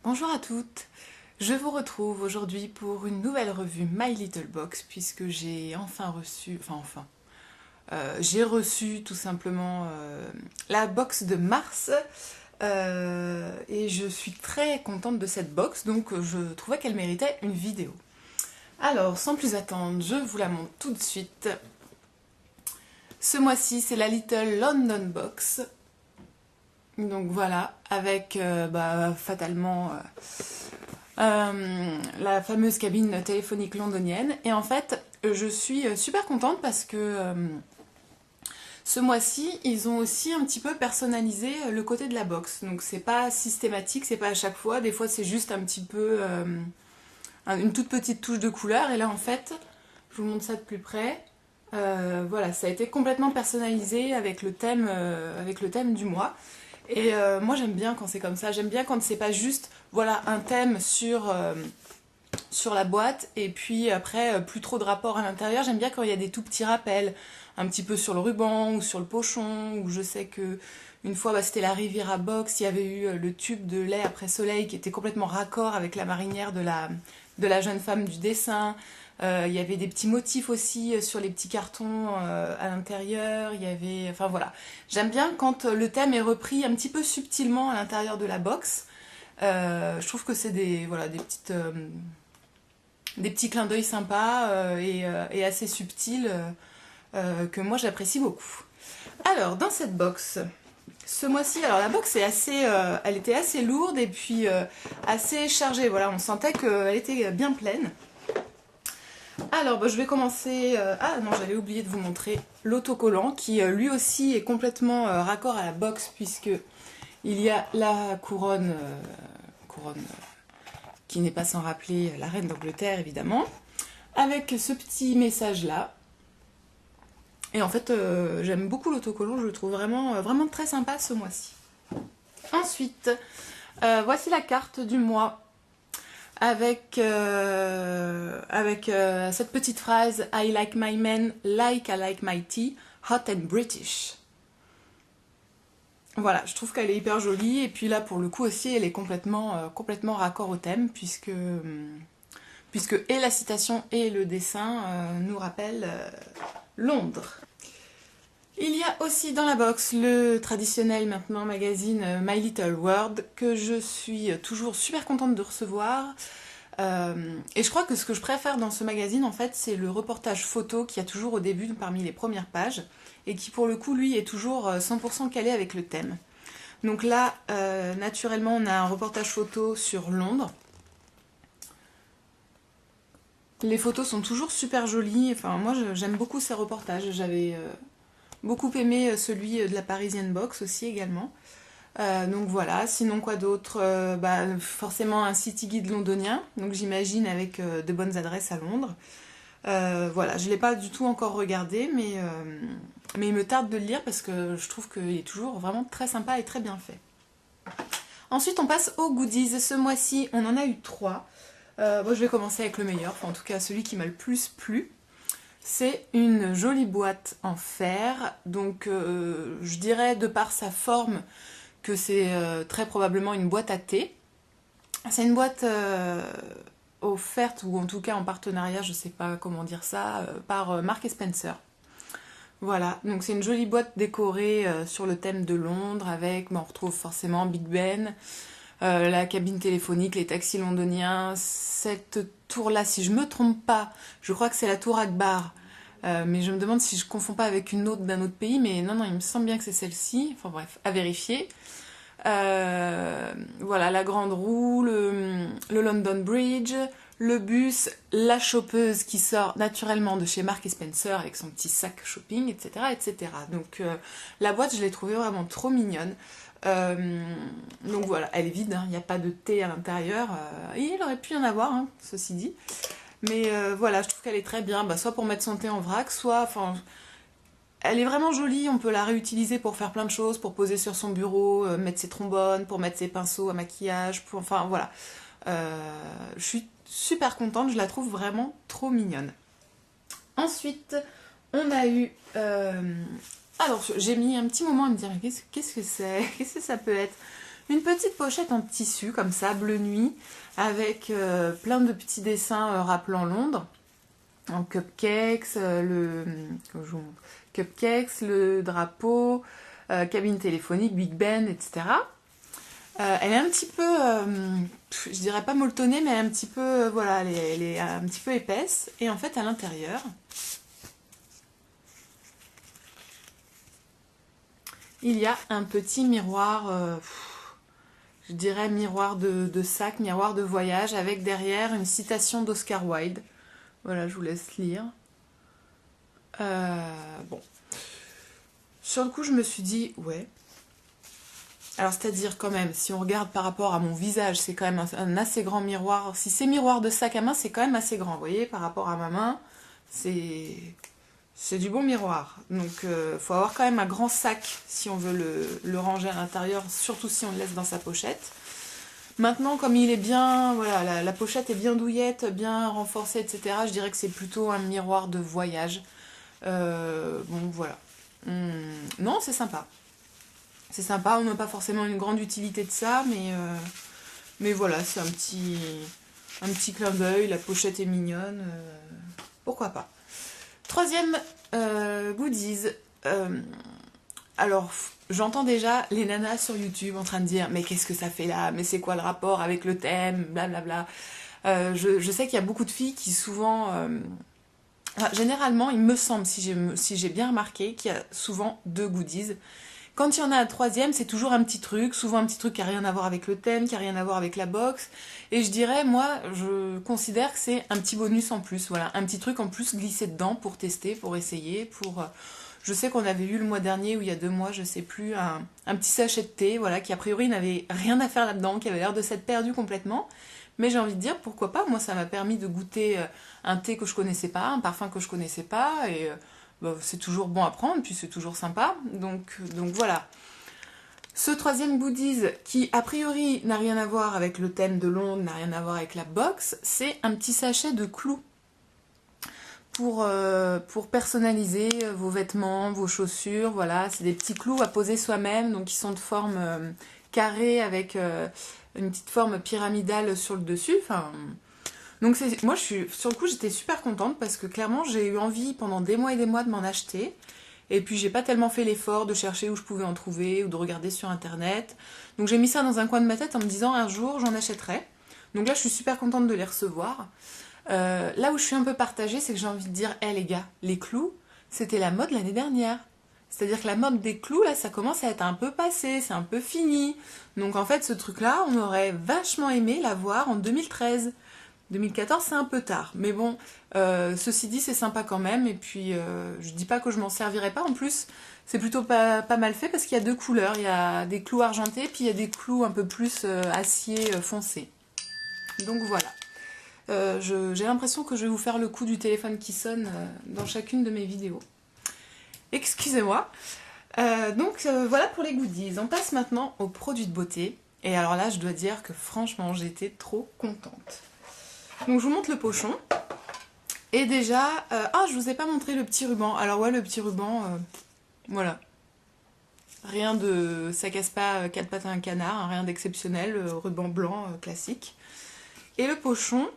Bonjour à toutes, je vous retrouve aujourd'hui pour une nouvelle revue My Little Box puisque j'ai enfin reçu, j'ai reçu tout simplement la box de mars et je suis très contente de cette box donc je trouvais qu'elle méritait une vidéo. Alors sans plus attendre, je vous la montre tout de suite. Ce mois-ci c'est la Little London Box. Donc voilà, avec fatalement la fameuse cabine téléphonique londonienne. Et en fait, je suis super contente parce que ce mois-ci, ils ont aussi un petit peu personnalisé le côté de la box. Donc c'est pas systématique, c'est pas à chaque fois. Des fois, c'est juste un petit peu une toute petite touche de couleur. Et là, en fait, je vous montre ça de plus près. Voilà, ça a été complètement personnalisé avec le thème du mois. Et moi j'aime bien quand c'est comme ça, j'aime bien quand c'est pas juste voilà un thème sur la boîte et puis après plus trop de rapport à l'intérieur. J'aime bien quand il y a des tout petits rappels, un petit peu sur le ruban ou sur le pochon, ou je sais que une fois c'était la Riviera Box, il y avait eu le tube de lait après soleil qui était complètement raccord avec la marinière de la jeune femme du dessin. Il y avait des petits motifs aussi sur les petits cartons à l'intérieur. Il y avait, enfin voilà, j'aime bien quand le thème est repris un petit peu subtilement à l'intérieur de la box. Je trouve que c'est des petits clins d'œil sympas et assez subtils que moi j'apprécie beaucoup. Alors dans cette box, ce mois-ci, alors la box est elle était assez lourde et puis assez chargée. Voilà, on sentait qu'elle était bien pleine. Alors, je vais commencer... Ah non, j'allais oublier de vous montrer l'autocollant qui lui aussi est complètement raccord à la box puisque il y a la couronne, qui n'est pas sans rappeler la reine d'Angleterre évidemment, avec ce petit message là. Et en fait, j'aime beaucoup l'autocollant, je le trouve vraiment très sympa ce mois-ci. Ensuite, voici la carte du mois. Avec cette petite phrase I like my men like I like my tea, hot and British. Voilà, je trouve qu'elle est hyper jolie et puis là pour le coup aussi elle est complètement raccord au thème puisque et la citation et le dessin nous rappellent Londres. Il y a aussi dans la box le traditionnel maintenant magazine My Little World que je suis toujours super contente de recevoir. Et je crois que ce que je préfère dans ce magazine en fait c'est le reportage photo qu'il y a toujours au début parmi les premières pages et qui pour le coup lui est toujours 100% calé avec le thème. Donc là naturellement on a un reportage photo sur Londres. Les photos sont toujours super jolies, enfin moi j'aime beaucoup ces reportages, j'avais beaucoup aimé celui de la Parisienne Box aussi également. Donc voilà, sinon quoi d'autre forcément un city guide londonien, donc j'imagine avec de bonnes adresses à Londres. Voilà, je ne l'ai pas du tout encore regardé, mais il me tarde de le lire parce que je trouve qu'il est toujours vraiment très sympa et très bien fait. Ensuite on passe aux goodies, ce mois-ci on en a eu 3. Je vais commencer avec le meilleur, enfin en tout cas celui qui m'a le plus plu. C'est une jolie boîte en fer, donc je dirais de par sa forme que c'est très probablement une boîte à thé. C'est une boîte offerte, ou en tout cas en partenariat, je sais pas comment dire ça, par Marks & Spencer. Voilà, donc c'est une jolie boîte décorée sur le thème de Londres avec, on retrouve forcément Big Ben, la cabine téléphonique, les taxis londoniens, cette tour-là, si je me trompe pas, je crois que c'est la tour Akbar, mais je me demande si je confonds pas avec une autre d'un autre pays, mais non, il me semble bien que c'est celle-ci, enfin bref, à vérifier. Voilà, la grande roue, le London Bridge, le bus, la chopeuse qui sort naturellement de chez Marks & Spencer avec son petit sac shopping, etc. etc. Donc la boîte, je l'ai trouvée vraiment trop mignonne. Donc voilà, elle est vide, il n'y a pas de thé à l'intérieur. Il aurait pu y en avoir, ceci dit. Mais voilà, je trouve qu'elle est très bien, soit pour mettre son thé en vrac, soit... Elle est vraiment jolie, on peut la réutiliser pour faire plein de choses, pour poser sur son bureau, mettre ses trombones, pour mettre ses pinceaux à maquillage, enfin voilà. Je suis super contente, je la trouve vraiment trop mignonne. Ensuite, on a eu... Alors, j'ai mis un petit moment à me dire, mais qu'est-ce que c'est? Qu'est-ce que ça peut être? Une petite pochette en tissu, comme ça, bleu nuit, avec plein de petits dessins rappelant Londres. En cupcakes, cupcakes, le drapeau, cabine téléphonique, Big Ben, etc. Elle est un petit peu, je dirais pas molletonnée, mais un petit peu, voilà, elle est un petit peu épaisse. Et en fait, à l'intérieur, il y a un petit miroir, je dirais miroir de sac, miroir de voyage, avec derrière une citation d'Oscar Wilde. Voilà, je vous laisse lire. Bon. Sur le coup, je me suis dit, ouais. Alors, c'est-à-dire quand même, si on regarde par rapport à mon visage, c'est quand même un assez grand miroir. Si c'est miroir de sac à main, c'est quand même assez grand. Vous voyez, par rapport à ma main, c'est du bon miroir. Donc, faut avoir quand même un grand sac si on veut le ranger à l'intérieur, surtout si on le laisse dans sa pochette. Maintenant, comme il est bien, voilà, la pochette est bien douillette, bien renforcée, etc., je dirais que c'est plutôt un miroir de voyage. Bon, voilà. Non, c'est sympa. C'est sympa, on n'a pas forcément une grande utilité de ça, mais voilà, c'est un petit clin d'œil, la pochette est mignonne, pourquoi pas. Troisième goodies. Alors, j'entends déjà les nanas sur YouTube en train de dire « Mais qu'est-ce que ça fait là? Mais c'est quoi le rapport avec le thème? Blablabla. » Je sais qu'il y a beaucoup de filles qui souvent... enfin, généralement, il me semble, si j'ai bien remarqué, qu'il y a souvent deux goodies. Quand il y en a un troisième, c'est toujours un petit truc, souvent un petit truc qui n'a rien à voir avec le thème, qui n'a rien à voir avec la box. Et je dirais, moi, je considère que c'est un petit bonus en plus, voilà, un petit truc en plus glissé dedans pour tester, pour essayer, pour... Je sais qu'on avait eu le mois dernier ou il y a 2 mois, je sais plus, un petit sachet de thé, voilà, qui a priori n'avait rien à faire là-dedans, qui avait l'air de s'être perdu complètement. Mais j'ai envie de dire, pourquoi pas, moi ça m'a permis de goûter un thé que je connaissais pas, un parfum que je connaissais pas, et bah, c'est toujours bon à prendre, puis c'est toujours sympa, donc voilà. Ce troisième goodies, qui a priori n'a rien à voir avec le thème de Londres, n'a rien à voir avec la box, c'est un petit sachet de clous. Pour personnaliser vos vêtements, vos chaussures, voilà, c'est des petits clous à poser soi-même, donc qui sont de forme carrée avec une petite forme pyramidale sur le dessus. Enfin, donc moi, sur le coup, j'étais super contente parce que clairement, j'ai eu envie pendant des mois et des mois de m'en acheter. Et puis, j'ai pas tellement fait l'effort de chercher où je pouvais en trouver ou de regarder sur Internet. Donc, j'ai mis ça dans un coin de ma tête en me disant un jour, j'en achèterai. Donc là, je suis super contente de les recevoir. Là où je suis un peu partagée, c'est que j'ai envie de dire, hé les gars, les clous, c'était la mode l'année dernière. C'est-à-dire que la mode des clous, là, ça commence à être un peu passé, c'est un peu fini. Donc en fait, ce truc-là, on aurait vachement aimé l'avoir en 2013. 2014, c'est un peu tard. Mais bon, ceci dit, c'est sympa quand même. Et puis, je dis pas que je m'en servirai pas. En plus, c'est plutôt pas mal fait parce qu'il y a 2 couleurs. Il y a des clous argentés, puis il y a des clous un peu plus acier foncé. Donc voilà. J'ai l'impression que je vais vous faire le coup du téléphone qui sonne dans chacune de mes vidéos. Excusez-moi. Voilà pour les goodies. On passe maintenant aux produits de beauté. Et alors là, je dois dire que franchement, j'étais trop contente. Donc je vous montre le pochon. Et déjà... je vous ai pas montré le petit ruban. Alors ouais, le petit ruban, voilà. Rien de... Ça casse pas 4 pattes à un canard, hein, rien d'exceptionnel. Ruban blanc classique. Et le pochon...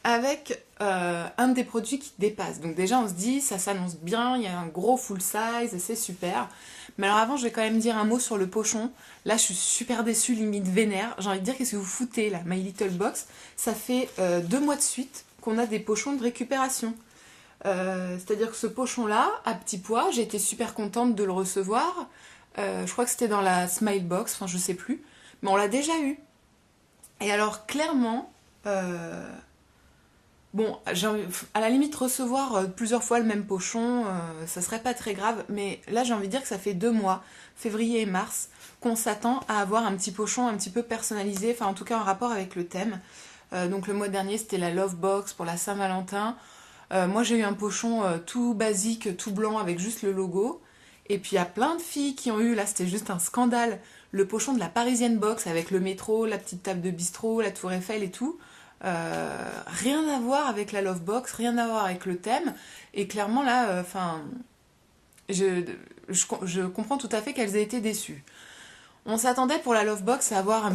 avec un des produits qui dépasse. Donc déjà on se dit ça s'annonce bien, il y a un gros full size, c'est super. Mais alors avant je vais quand même dire un mot sur le pochon. Là je suis super déçue, limite vénère. J'ai envie de dire qu'est-ce que vous foutez là, My Little Box. Ça fait 2 mois de suite qu'on a des pochons de récupération. C'est-à-dire que ce pochon là, à petit pois, j'ai été super contente de le recevoir. Je crois que c'était dans la Smile Box, enfin je sais plus. Mais on l'a déjà eu. Et alors clairement... Bon, à la limite, recevoir plusieurs fois le même pochon, ça serait pas très grave. Mais là, j'ai envie de dire que ça fait 2 mois, février et mars, qu'on s'attend à avoir un petit pochon un petit peu personnalisé, enfin en tout cas en rapport avec le thème. Donc le mois dernier, c'était la Love Box pour la Saint-Valentin. Moi, j'ai eu un pochon tout basique, tout blanc, avec juste le logo. Et puis il y a plein de filles qui ont eu, là c'était juste un scandale, le pochon de la Parisienne Box avec le métro, la petite table de bistrot, la tour Eiffel et tout. Rien à voir avec la Love Box, rien à voir avec le thème. Et clairement là, je comprends tout à fait qu'elles aient été déçues. On s'attendait pour la Lovebox à avoir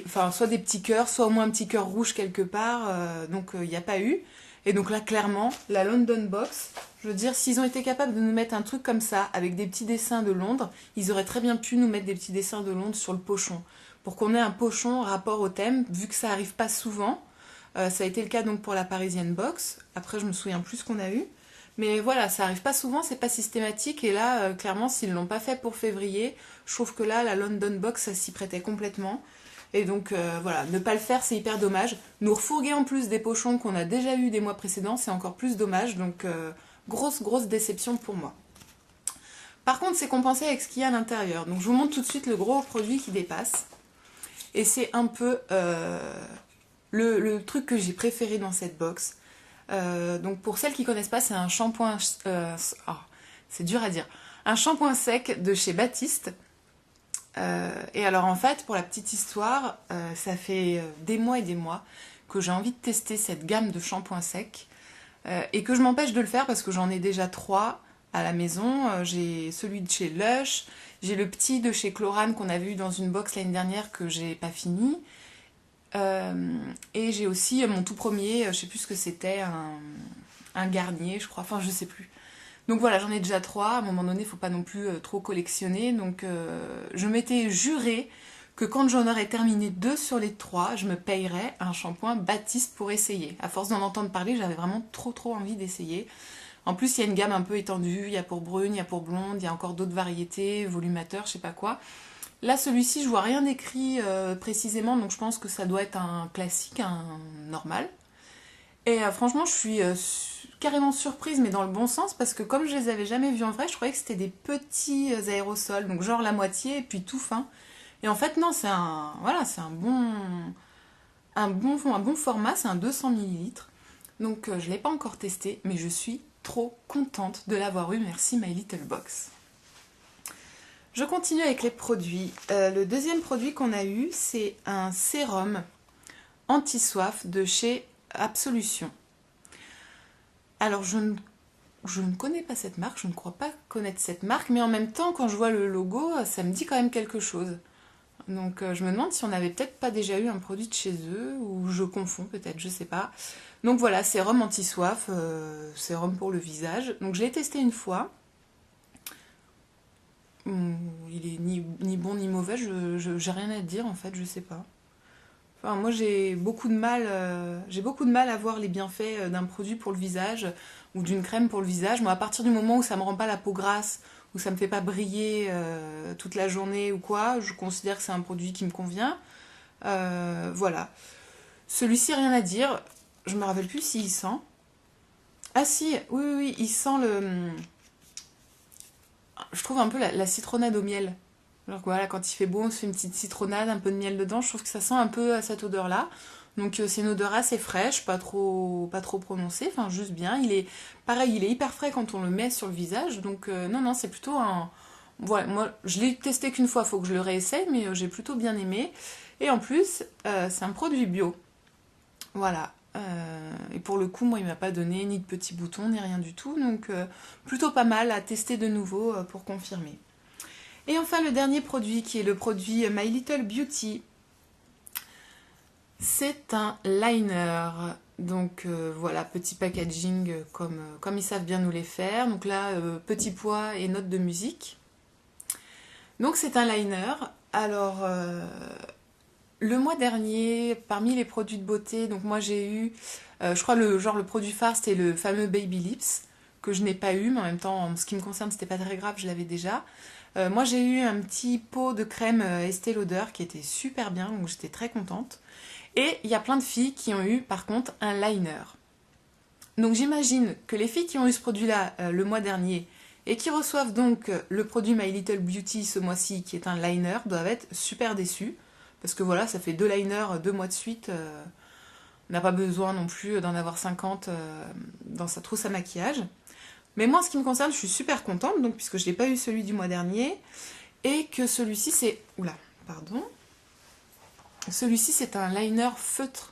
enfin, soit des petits cœurs, soit au moins un petit cœur rouge quelque part, donc il n'y a pas eu. Et donc là, clairement, la London Box, je veux dire, s'ils ont été capables de nous mettre un truc comme ça, avec des petits dessins de Londres, ils auraient très bien pu nous mettre des petits dessins de Londres sur le pochon, pour qu'on ait un pochon rapport au thème, vu que ça arrive pas souvent. Ça a été le cas donc pour la Parisian Box, après je me souviens plus ce qu'on a eu. Mais voilà, ça arrive pas souvent, c'est pas systématique, et là, clairement, s'ils l'ont pas fait pour février, je trouve que là, la London Box, ça s'y prêtait complètement. Et donc, voilà, ne pas le faire, c'est hyper dommage. Nous refourguer en plus des pochons qu'on a déjà eu des mois précédents, c'est encore plus dommage, donc grosse déception pour moi. Par contre, c'est compensé avec ce qu'il y a à l'intérieur. Donc, je vous montre tout de suite le gros produit qui dépasse. Et c'est un peu le truc que j'ai préféré dans cette box. Donc pour celles qui connaissent pas, c'est un shampoing, c'est dur à dire, un shampoing sec de chez Baptiste. Et alors en fait, pour la petite histoire, ça fait des mois et des mois que j'ai envie de tester cette gamme de shampoings secs et que je m'empêche de le faire parce que j'en ai déjà 3 à la maison. J'ai celui de chez Lush, j'ai le petit de chez Chlorane qu'on avait eu dans une box l'année dernière que j'ai pas fini. Et j'ai aussi mon tout premier, je sais plus ce que c'était, un Garnier, je crois, enfin je sais plus. Donc voilà, j'en ai déjà 3, à un moment donné, il faut pas non plus trop collectionner. Donc je m'étais juré que quand j'en aurais terminé 2 sur les 3, je me payerais un shampoing Baptiste pour essayer. À force d'en entendre parler, j'avais vraiment trop envie d'essayer. En plus, il y a une gamme un peu étendue, il y a pour brune, il y a pour blonde, il y a encore d'autres variétés, volumateurs, je sais pas quoi. Là, celui-ci, je vois rien écrit précisément, donc je pense que ça doit être un classique, un normal. Et franchement, je suis carrément surprise, mais dans le bon sens, parce que comme je les avais jamais vus en vrai, je croyais que c'était des petits aérosols, donc genre la moitié, et puis tout fin. Et en fait, non, voilà, c'est un bon format, c'est un 200 millilitres. Donc je ne l'ai pas encore testé, mais je suis trop contente de l'avoir eu, merci My Little Box. Je continue avec les produits. Le deuxième produit qu'on a eu, c'est un sérum anti-soif de chez Absolution. Alors, je ne connais pas cette marque, je ne crois pas connaître cette marque, mais en même temps, quand je vois le logo, ça me dit quand même quelque chose. Donc, je me demande si on n'avait peut-être pas déjà eu un produit de chez eux, ou je confonds peut-être, je sais pas. Donc voilà, sérum anti-soif, sérum pour le visage. Donc, je l'ai testé une fois. Il est ni bon ni mauvais, j'ai rien à dire en fait, je sais pas. Enfin, moi j'ai beaucoup de mal à voir les bienfaits d'un produit pour le visage ou d'une crème pour le visage. Moi, à partir du moment où ça me rend pas la peau grasse, où ça me fait pas briller toute la journée ou quoi, je considère que c'est un produit qui me convient. Voilà. Celui-ci, rien à dire. Je me rappelle plus s'il sent. Ah si, oui, il sent le. Je trouve un peu la citronnade au miel. Alors voilà, quand il fait beau, on se fait une petite citronnade, un peu de miel dedans. Je trouve que ça sent un peu à cette odeur-là. Donc c'est une odeur assez fraîche, pas trop prononcée, enfin juste bien. Il est pareil, il est hyper frais quand on le met sur le visage. Donc non, c'est plutôt un. Voilà, moi je l'ai testé qu'une fois, faut que je le réessaye, mais j'ai plutôt bien aimé. Et en plus, c'est un produit bio. Voilà. Et pour le coup, moi, il m'a pas donné ni de petits boutons, ni rien du tout. Donc, plutôt pas mal à tester de nouveau pour confirmer. Et enfin, le dernier produit, qui est le produit My Little Beauty. C'est un liner. Donc, voilà, petit packaging comme ils savent bien nous les faire. Donc là, petit poids et notes de musique. Donc, c'est un liner. Alors... le mois dernier, parmi les produits de beauté, donc moi j'ai eu, je crois le produit phare c'était le fameux Baby Lips, que je n'ai pas eu, mais en même temps en ce qui me concerne c'était pas très grave, je l'avais déjà. Moi j'ai eu un petit pot de crème Estée Lauder qui était super bien, donc j'étais très contente. Et il y a plein de filles qui ont eu par contre un liner. Donc j'imagine que les filles qui ont eu ce produit-là le mois dernier et qui reçoivent donc le produit My Little Beauty ce mois-ci qui est un liner doivent être super déçues. Parce que voilà, ça fait 2 liners 2 mois de suite. On n'a pas besoin non plus d'en avoir 50 dans sa trousse à maquillage. Mais moi, en ce qui me concerne, je suis super contente, donc, puisque je n'ai pas eu celui du mois dernier. Et que celui-ci, c'est... Oula, pardon. Celui-ci, c'est un liner feutre.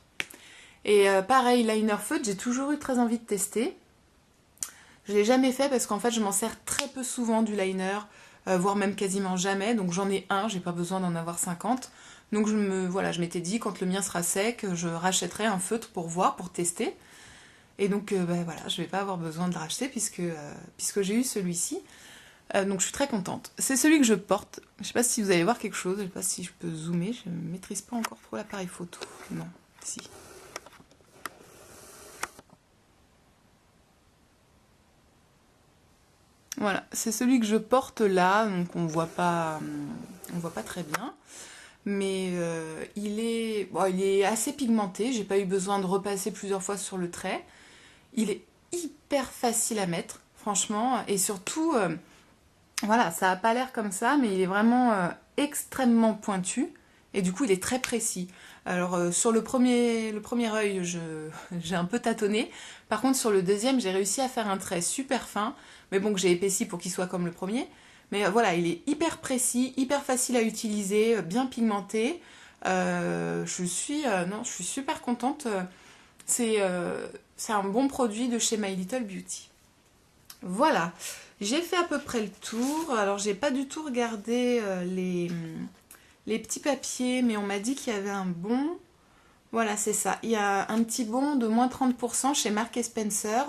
Et pareil, liner feutre, j'ai toujours eu très envie de tester. Je ne l'ai jamais fait parce qu'en fait, je m'en sers très peu souvent du liner. voire même quasiment jamais. Donc j'en ai un, j'ai pas besoin d'en avoir 50. Donc voilà, je m'étais dit, quand le mien sera sec, je rachèterai un feutre pour voir, pour tester. Et donc ben voilà, je vais pas avoir besoin de le racheter puisque j'ai eu celui-ci. Donc je suis très contente. C'est celui que je porte. Je sais pas si vous allez voir quelque chose, je sais pas si je peux zoomer, je ne maîtrise pas encore trop l'appareil photo. Non, si. Voilà, c'est celui que je porte là, donc on voit pas très bien. Mais il est assez pigmenté, j'ai pas eu besoin de repasser plusieurs fois sur le trait. Il est hyper facile à mettre, franchement, et surtout, voilà, ça a pas l'air comme ça, mais il est vraiment extrêmement pointu, et du coup il est très précis. Alors sur le premier œil, j'ai un peu tâtonné, par contre sur le deuxième, j'ai réussi à faire un trait super fin, mais bon que j'ai épaissi pour qu'il soit comme le premier. Mais voilà, il est hyper précis, hyper facile à utiliser, bien pigmenté. Non, je suis super contente. C'est un bon produit de chez My Little Beauty. Voilà, j'ai fait à peu près le tour. Alors, j'ai pas du tout regardé les petits papiers, mais on m'a dit qu'il y avait un bon. Voilà, c'est ça. Il y a un petit bon de moins 30% chez Marks Spencer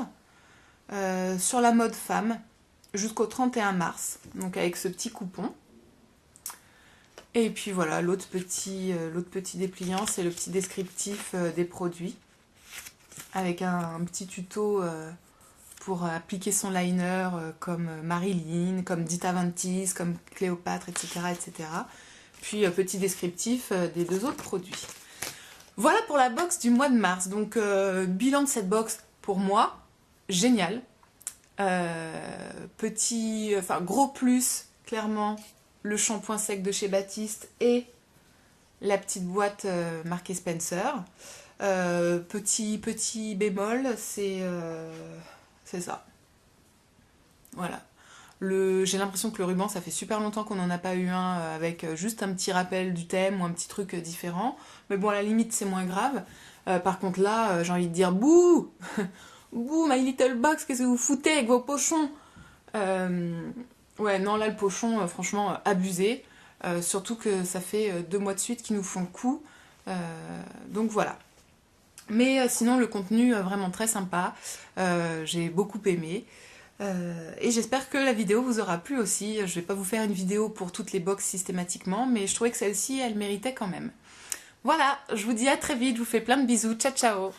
sur la mode femme jusqu'au 31 mars. Donc, avec ce petit coupon. Et puis voilà, l'autre petit dépliant, c'est le petit descriptif des produits. Avec un petit tuto pour appliquer son liner comme Marilyn, comme Dita Ventis, comme Cléopâtre, etc. etc. Puis petit descriptif des deux autres produits. Voilà pour la box du mois de mars. Donc bilan de cette box pour moi, génial. Gros plus, clairement, le shampoing sec de chez Baptiste et la petite boîte marquée Spencer. Petit bémol, c'est ça. Voilà. J'ai l'impression que le ruban, ça fait super longtemps qu'on n'en a pas eu un avec juste un petit rappel du thème ou un petit truc différent. Mais bon, à la limite, c'est moins grave. Par contre, là, j'ai envie de dire bouh bouh, My Little Box, qu'est-ce que vous foutez avec vos pochons Ouais, non, là, le pochon, franchement, abusé. Surtout que ça fait 2 mois de suite qu'ils nous font le coup. Donc voilà. Mais sinon, le contenu vraiment très sympa. J'ai beaucoup aimé. Et j'espère que la vidéo vous aura plu aussi. Je vais pas vous faire une vidéo pour toutes les box systématiquement, mais je trouvais que celle-ci, elle méritait quand même. Voilà, je vous dis à très vite. Je vous fais plein de bisous. Ciao, ciao!